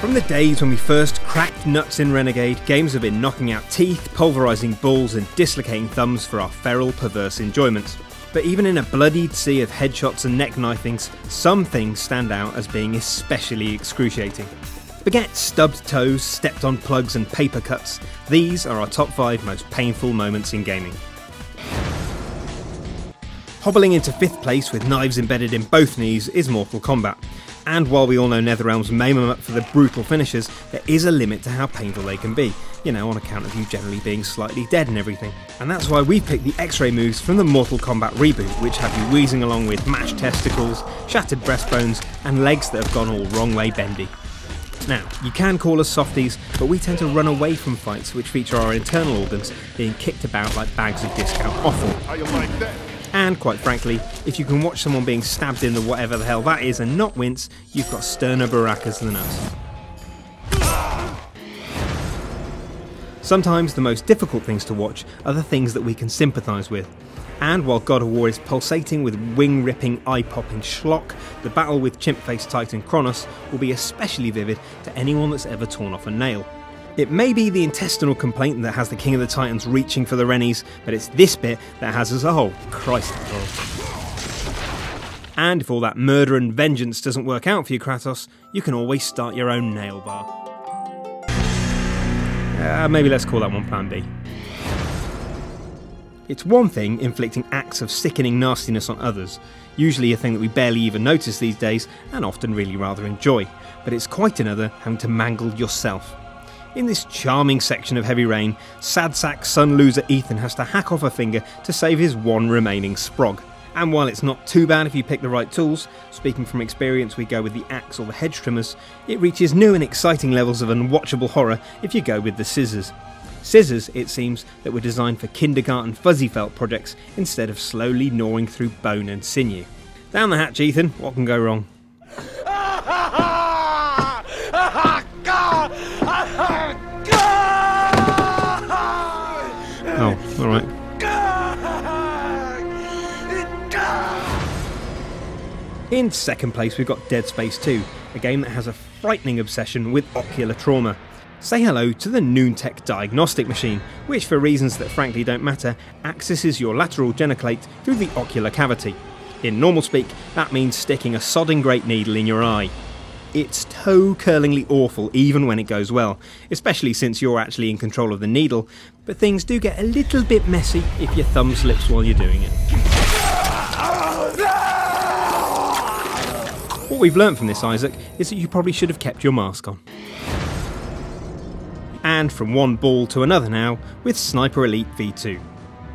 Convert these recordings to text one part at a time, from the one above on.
From the days when we first cracked nuts in Renegade, games have been knocking out teeth, pulverising balls and dislocating thumbs for our feral, perverse enjoyment. But even in a bloodied sea of headshots and neck knifings, some things stand out as being especially excruciating. Forget stubbed toes, stepped on plugs and paper cuts. These are our top 5 most painful moments in gaming. Hobbling into 5th place with knives embedded in both knees is Mortal Kombat. And while we all know NetherRealm's maim them up for the brutal finishes, there is a limit to how painful they can be, you know, on account of you generally being slightly dead and everything. And that's why we've picked the X-ray moves from the Mortal Kombat reboot, which have you wheezing along with mashed testicles, shattered breastbones, and legs that have gone all wrong way bendy. Now, you can call us softies, but we tend to run away from fights which feature our internal organs being kicked about like bags of discount offal. How you like that? And quite frankly, if you can watch someone being stabbed in the whatever the hell that is and not wince, you've got sterner barakas than us. Sometimes the most difficult things to watch are the things that we can sympathise with. And while God of War is pulsating with wing-ripping, eye-popping schlock, the battle with chimp-faced Titan Kronos will be especially vivid to anyone that's ever torn off a nail. It may be the intestinal complaint that has the King of the Titans reaching for the Rennies, but it's this bit that has us, oh Christ. And if all that murder and vengeance doesn't work out for you, Kratos, you can always start your own nail bar. Maybe let's call that one Plan B. It's one thing inflicting acts of sickening nastiness on others, usually a thing that we barely even notice these days and often really rather enjoy, but it's quite another having to mangle yourself. In this charming section of Heavy Rain, sad sack son loser Ethan has to hack off a finger to save his one remaining sprog. And while it's not too bad if you pick the right tools, speaking from experience we go with the axe or the hedge trimmers, it reaches new and exciting levels of unwatchable horror if you go with the scissors. Scissors, it seems, that were designed for kindergarten fuzzy felt projects instead of slowly gnawing through bone and sinew. Down the hatch, Ethan, what can go wrong? Oh, alright. In 2nd place we've got Dead Space 2, a game that has a frightening obsession with ocular trauma. Say hello to the Noontech diagnostic machine, which for reasons that frankly don't matter, accesses your lateral genoclate through the ocular cavity. In normal speak, that means sticking a sodding great needle in your eye. It's toe-curlingly awful even when it goes well, especially since you're actually in control of the needle, but things do get a little bit messy if your thumb slips while you're doing it. What we've learnt from this, Isaac, is that you probably should have kept your mask on. And from one ball to another now, with Sniper Elite V2.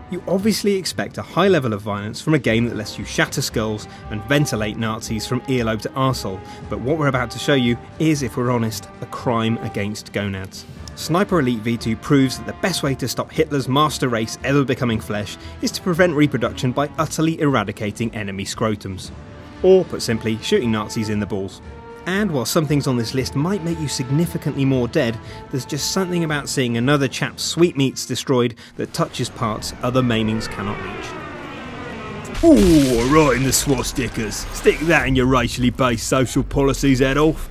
You obviously expect a high level of violence from a game that lets you shatter skulls and ventilate Nazis from earlobe to arsehole, but what we're about to show you is, if we're honest, a crime against gonads. Sniper Elite V2 proves that the best way to stop Hitler's master race ever becoming flesh is to prevent reproduction by utterly eradicating enemy scrotums. Or, put simply, shooting Nazis in the balls. And while some things on this list might make you significantly more dead, there's just something about seeing another chap's sweetmeats destroyed that touches parts other maimings cannot reach. Ooh, right in the swastikas. Stick that in your racially based social policies, Adolf.